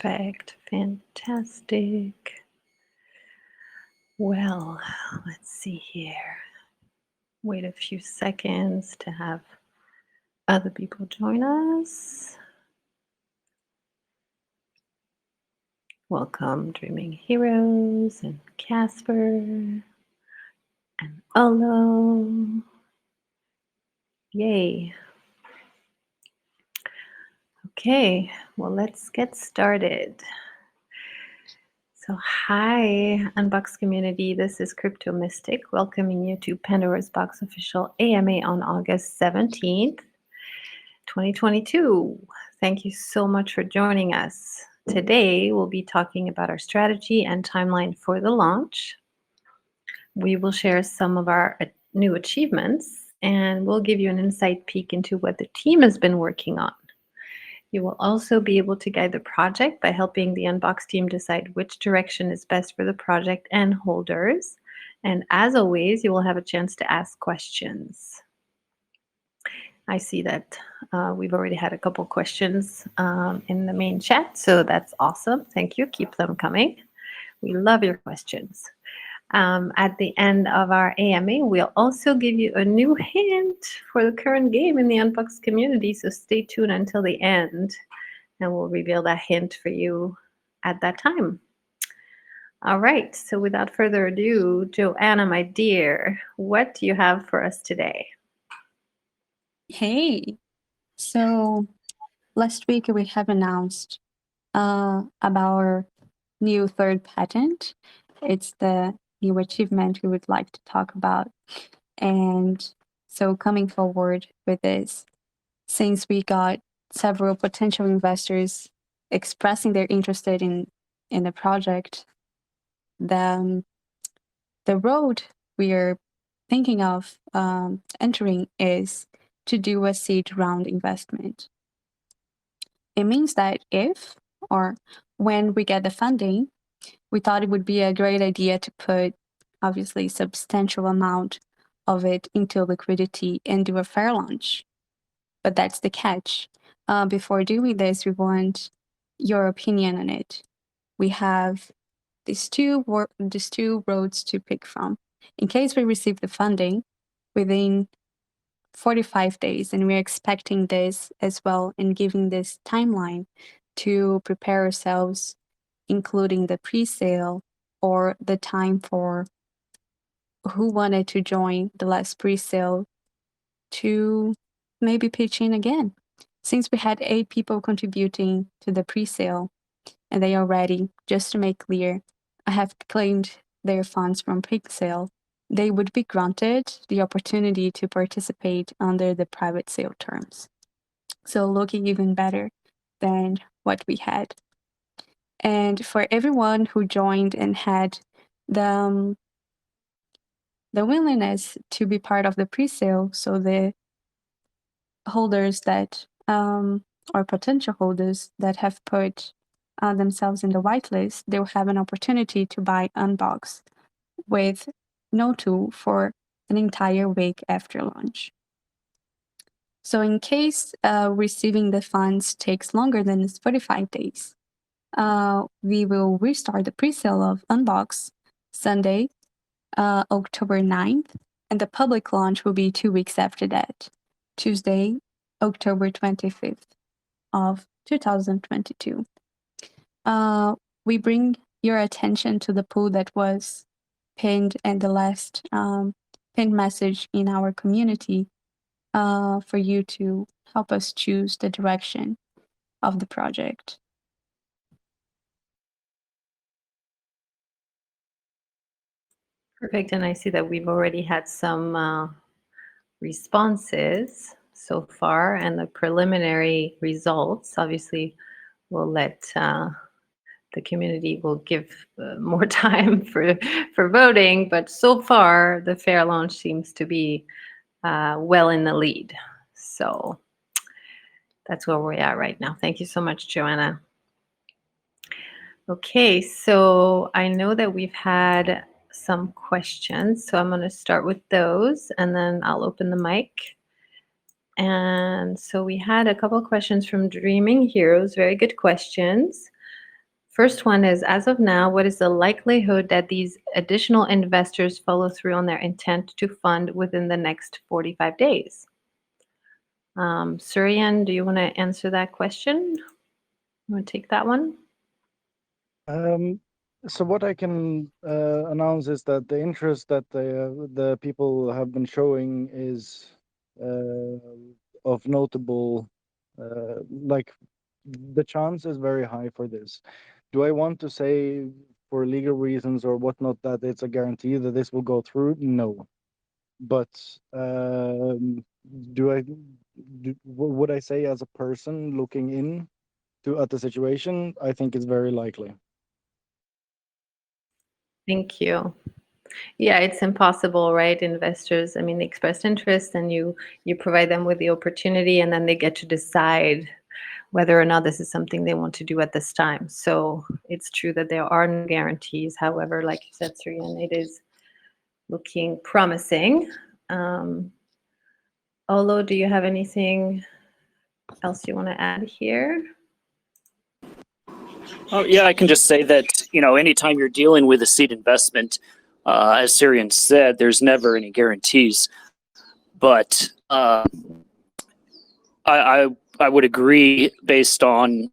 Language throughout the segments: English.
Perfect. Fantastic. Well, let's see here. Wait a few seconds to have other people join us. Welcome, Dreaming Heroes and Casper and Olo. Yay. Okay, well, let's get started. So hi, Unbox community. This is Crypto Mystic welcoming you to Pandora's Box official AMA on August 17th, 2022. Thank you so much for joining us. Today, we'll be talking about our strategy and timeline for the launch. We will share some of our new achievements, and we'll give you an inside peek into what the team has been working on. You will also be able to guide the project by helping the Unbox team decide which direction is best for the project and holders. And as always, you will have a chance to ask questions. I see that we've already had a couple questions in the main chat, so that's awesome. Thank you. Keep them coming. We love your questions. At the end of our AMA, we'll also give you a new hint for the current game in the Unbox community, so stay tuned until the end, and we'll reveal that hint for you at that time. All right, so without further ado, Joanna, my dear, what do you have for us today? Hey, so last week we have announced about our new third patent. It's the new achievement we would like to talk about. And so coming forward with this, since we got several potential investors expressing their interest in the project, the road we are thinking of entering is to do a seed round investment. It means that if or when we get the funding, we thought it would be a great idea to put obviously substantial amount of it into liquidity and do a fair launch. But that's the catch. Before doing this, we want your opinion on it. We have these two roads to pick from. In case we receive the funding within 45 days, and we're expecting this as well and giving this timeline to prepare ourselves, including the pre-sale or the time for who wanted to join the last pre-sale to maybe pitch in again. Since we had 8 people contributing to the pre-sale and they are ready, just to make clear, I have claimed their funds from pre-sale, they would be granted the opportunity to participate under the private sale terms. So looking even better than what we had. And for everyone who joined and had the willingness to be part of the pre-sale, so the holders that or potential holders that have put themselves in the whitelist, they will have an opportunity to buy UNBOX with no tool for an entire week after launch. So in case receiving the funds takes longer than 45 days, we will restart the pre-sale of UNBOX Sunday, October 9th, and the public launch will be 2 weeks after that, Tuesday, October 25th of 2022. We bring your attention to the poll that was pinned and the last pinned message in our community for you to help us choose the direction of the project. Perfect, and I see that we've already had some responses so far, and the preliminary results obviously will let the community will give more time for voting, but so far the fair launch seems to be well in the lead. So that's where we are right now. Thank you so much, Joanna. Okay, so I know that we've had some questions, so I'm going to start with those and then I'll open the mic. And so we had a couple of questions from Dreaming Heroes, very good questions. First one is, as of now, what is the likelihood that these additional investors follow through on their intent to fund within the next 45 days? Suryan, do you want to answer that question? You want to take that one? So what I can announce is that the interest that the people have been showing is of notable, like the chance is very high for this. Do I want to say for legal reasons or whatnot that it's a guarantee that this will go through? No. But would I say as a person looking in at the situation, I think it's very likely. Thank you. Yeah, it's impossible, right? Investors, I mean, they express interest and you provide them with the opportunity, and then they get to decide whether or not this is something they want to do at this time. So it's true that there are no guarantees. However, like you said, Suryan, it is looking promising. Olo, do you have anything else you want to add here? Oh, yeah, I can just say that, anytime you're dealing with a seed investment, as Suryan said, there's never any guarantees. But I would agree, based on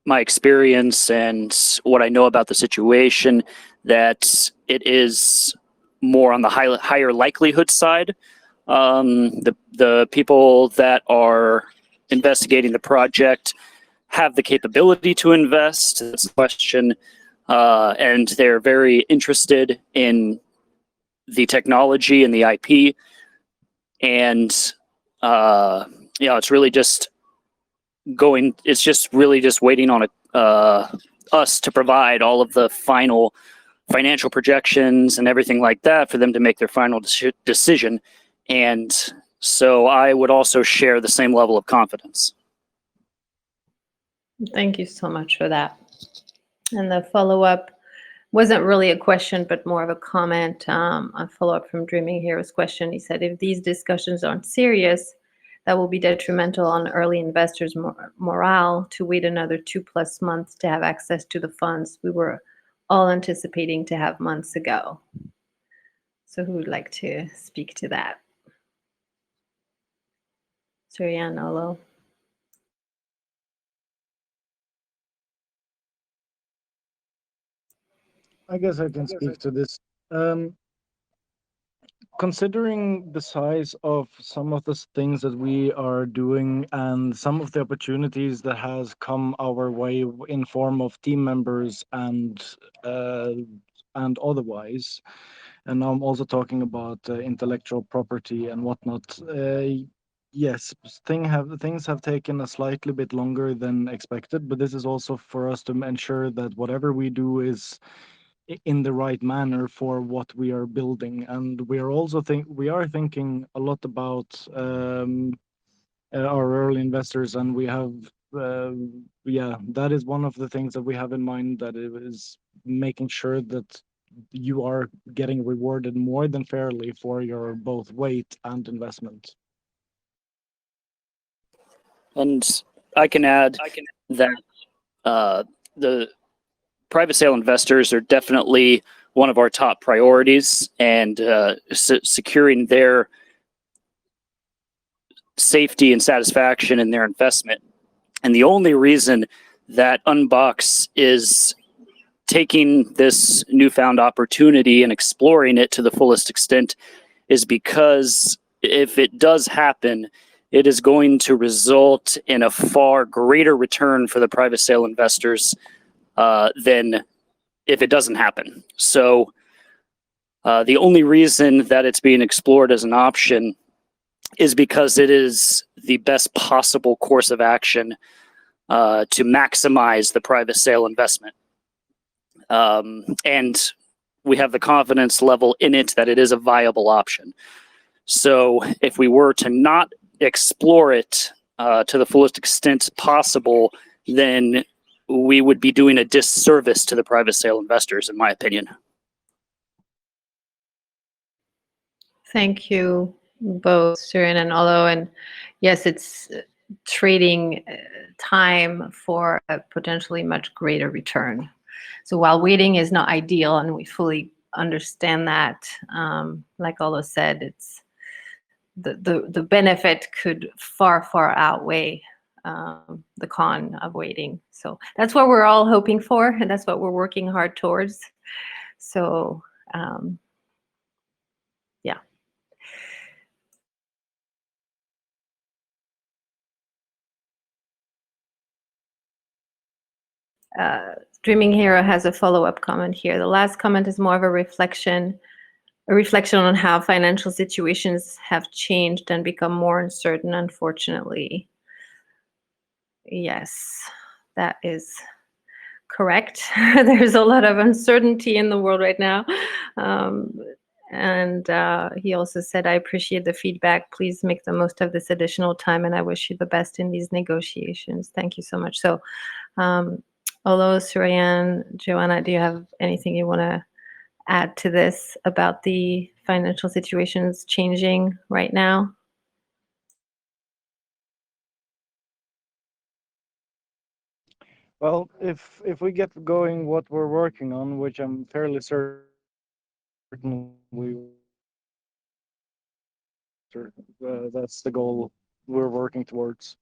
my experience and what I know about the situation, that it is more on the higher likelihood side. The people that are investigating the project have the capability to invest. That's the question. And they're very interested in the technology and the IP. And, it's really just waiting on us to provide all of the final financial projections and everything like that for them to make their final decision. And so I would also share the same level of confidence. Thank you so much for that. And the follow-up wasn't really a question, but more of a comment. A follow-up from Dreaming Heroes question. He said, if these discussions aren't serious, that will be detrimental on early investors' morale to wait another 2+ months to have access to the funds we were all anticipating to have months ago. So who would like to speak to that? Suryan, Olo. I guess I can speak to this. Considering the size of some of the things that we are doing and some of the opportunities that has come our way in form of team members and otherwise, and now I'm also talking about intellectual property and whatnot. Yes, things have taken a slightly bit longer than expected, but this is also for us to ensure that whatever we do is in the right manner for what we are building. And we are also thinking a lot about our early investors, and we have that is one of the things that we have in mind, that it is making sure that you are getting rewarded more than fairly for your both weight and investment. And I can add that the private sale investors are definitely one of our top priorities, and securing their safety and satisfaction in their investment. And the only reason that UNBOX is taking this newfound opportunity and exploring it to the fullest extent is because if it does happen, it is going to result in a far greater return for the private sale investors than if it doesn't happen. So the only reason that it's being explored as an option is because it is the best possible course of action to maximize the private sale investment. And we have the confidence level in it that it is a viable option. So if we were to not explore it to the fullest extent possible, then we would be doing a disservice to the private sale investors, in my opinion. Thank you both, Suryan and Olo. And yes, it's trading time for a potentially much greater return. So while waiting is not ideal, and we fully understand that, like Olo said, it's the benefit could far outweigh the con of waiting. So that's what we're all hoping for, and that's what we're working hard towards. So yeah. Dreaming Hero has a follow-up comment here. The last comment is more of a reflection on how financial situations have changed and become more uncertain, unfortunately. Yes, that is correct. There's a lot of uncertainty in the world right now. And he also said, I appreciate the feedback. Please make the most of this additional time, and I wish you the best in these negotiations. Thank you so much. So, Olo, Surian, Joanna, do you have anything you want to add to this about the financial situations changing right now? Well, if we get going what we're working on, which I'm fairly certain we that's the goal we're working towards.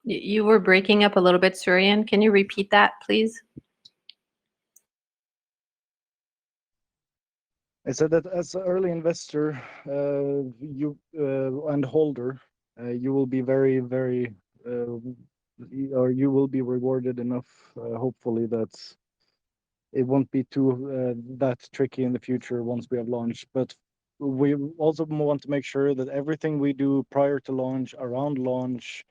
You were breaking up a little bit, Surian. Can you repeat that, please? I said that as an early investor, you and holder, you will be very, or you will be rewarded enough. Hopefully, that it won't be too that tricky in the future once we have launched. But we also want to make sure that everything we do prior to launch, around launch,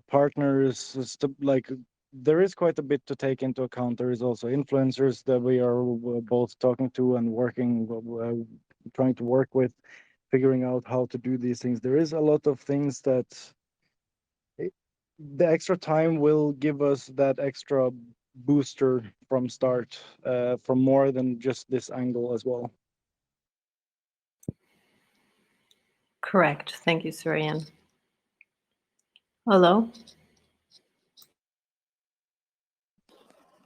partners, like there is quite a bit to take into account. There is also influencers that we are both talking to and working, trying to work with, figuring out how to do these things. There is a lot of things that the extra time will give us that extra booster from start, from more than just this angle as well. Correct. Thank you, Surian. Hello?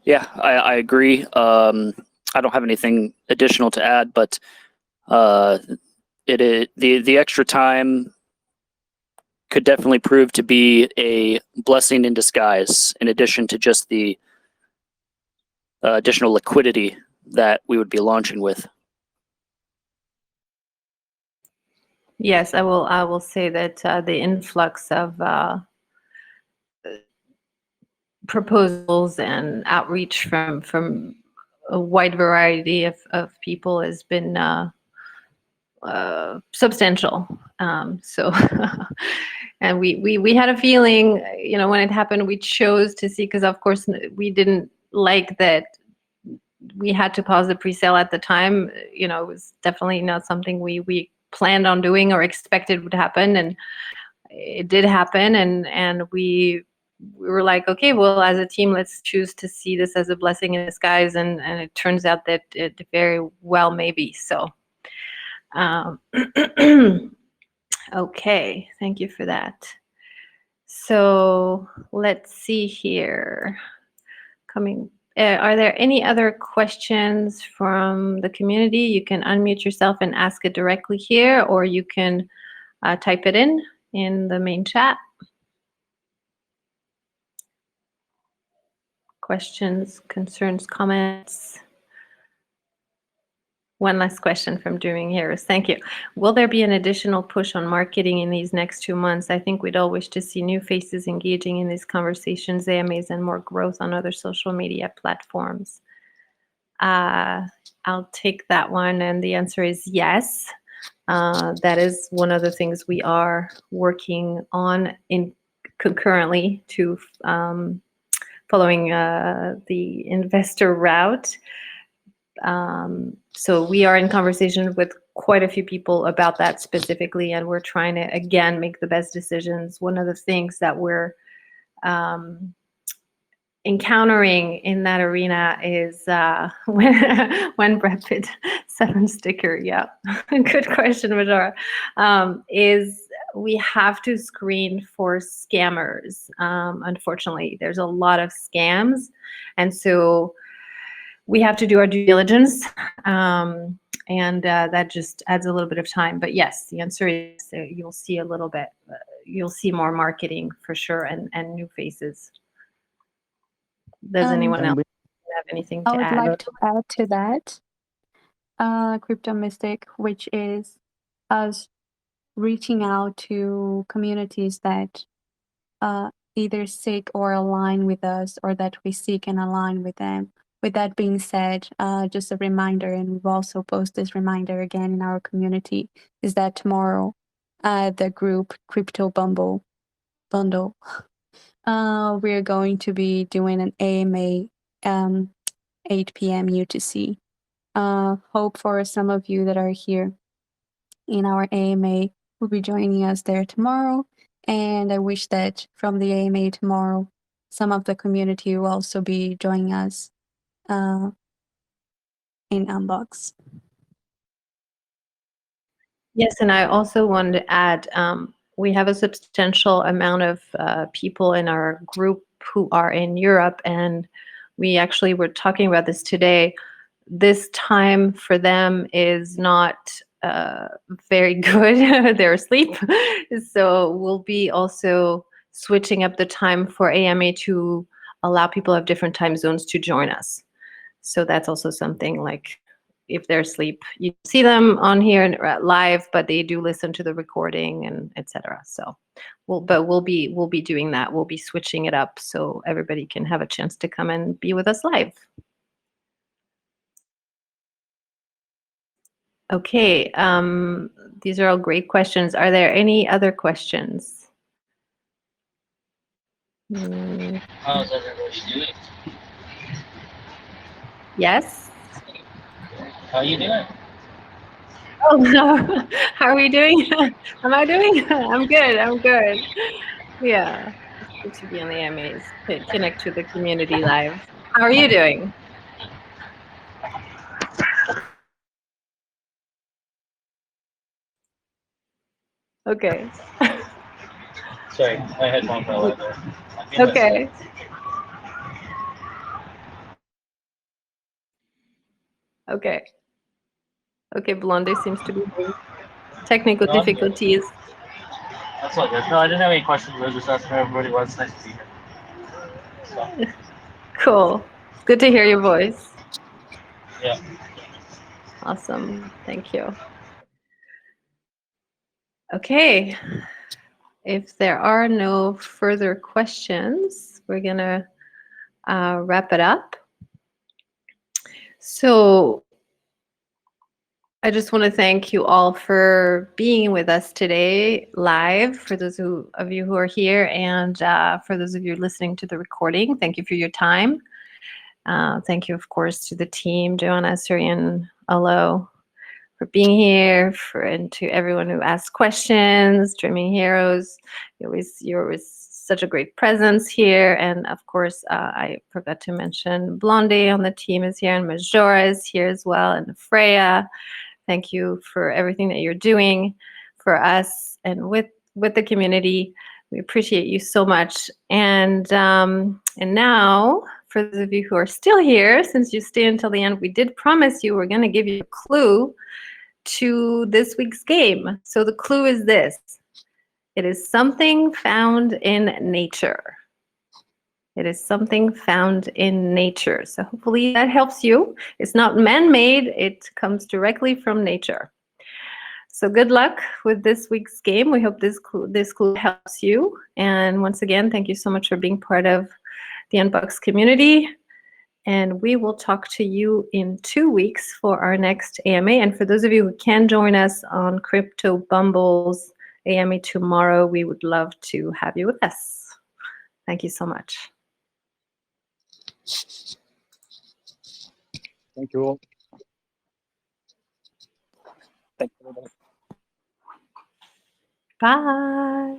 Yeah, I agree. I don't have anything additional to add, but the extra time could definitely prove to be a blessing in disguise, in addition to just the additional liquidity that we would be launching with. Yes, I will say that the influx of proposals and outreach from a wide variety of people has been substantial. So, and we had a feeling, you know, when it happened, we chose to see, because of course we didn't like that we had to pause the pre-sale at the time. You know, it was definitely not something we planned on doing or expected would happen, and it did happen. And we were like, okay, well, as a team, let's choose to see this as a blessing in disguise, and it turns out that it very well may be so. Okay, thank you for that. So let's see here. Are there any other questions from the community? You can unmute yourself and ask it directly here, or you can type it in the main chat. Questions, concerns, comments? One last question from Dreaming Heroes. Thank you. Will there be an additional push on marketing in these next 2 months? I think we'd all wish to see new faces engaging in these conversations, AMAs, and more growth on other social media platforms. I'll take that one, and the answer is yes. That is one of the things we are working on concurrently to following the investor route. So we are in conversation with quite a few people about that specifically, and we're trying to, again, make the best decisions. One of the things that we're encountering in that arena is when Brad Pitt 7 sticker, yeah, good question, Majora, is we have to screen for scammers. Unfortunately, there's a lot of scams, and so we have to do our due diligence, and that just adds a little bit of time. But yes, the answer is you'll see a little bit. You'll see more marketing for sure, and new faces. Does anyone else have anything to I would add? like to add to that, Crypto Mystic, which is us reaching out to communities that either seek or align with us, or that we seek and align with them. With that being said, just a reminder, and we've also posted this reminder again in our community, is that tomorrow, the group Crypto Bundle, we're going to be doing an AMA 8 p.m. UTC. Hope for some of you that are here in our AMA will be joining us there tomorrow. And I wish that from the AMA tomorrow, some of the community will also be joining us in UNBOX. Yes, and I also wanted to add, we have a substantial amount of people in our group who are in Europe, and we actually were talking about this today. This time for them is not very good. They're asleep. So we'll be also switching up the time for AMA to allow people of different time zones to join us. So that's also something, like, if they're asleep, you see them on here live, but they do listen to the recording and etc. So we'll be doing that. We'll be switching it up so everybody can have a chance to come and be with us live. Okay, these are all great questions. Are there any other questions? How's everybody doing? Yes? How you doing? Oh, no. How are we doing? Am I doing? I'm good. I'm good. Yeah, it's good to be on the AMAs, connect to the community live. How are you doing? Okay. Sorry, my headphone fell out there. Okay. Okay. Okay, Blonde seems to be having technical No, I'm good. difficulties. That's all good. No, I didn't have any questions. I was just asking how everybody was. Nice to see you. So, Cool. It's good to hear your voice. yeah. Awesome. Thank you. Okay. If there are no further questions, we're going to wrap it up. So I just want to thank you all for being with us today live, for those of you who are here, and for those of you listening to the recording. Thank you for your time. Thank you, of course, to the team, Joanna, Surian, Alo, for being here, and to everyone who asked questions, Dreaming Heroes. You're always such a great presence here. And of course, I forgot to mention Blondie on the team is here, and Majora is here as well, and Freya. Thank you for everything that you're doing for us and with the community. We appreciate you so much. And now, for those of you who are still here, since you stay until the end, we did promise you we're going to give you a clue to this week's game. So the clue is this. It is something found in nature. It is something found in nature. So hopefully that helps you. It's not man-made. It comes directly from nature. So good luck with this week's game. We hope this clue helps you. And once again, thank you so much for being part of the UNBOX community. And we will talk to you in 2 weeks for our next AMA. And for those of you who can join us on Crypto Bumble's AMA tomorrow, we would love to have you with us. Thank you so much. Thank you all. Thank you. Bye.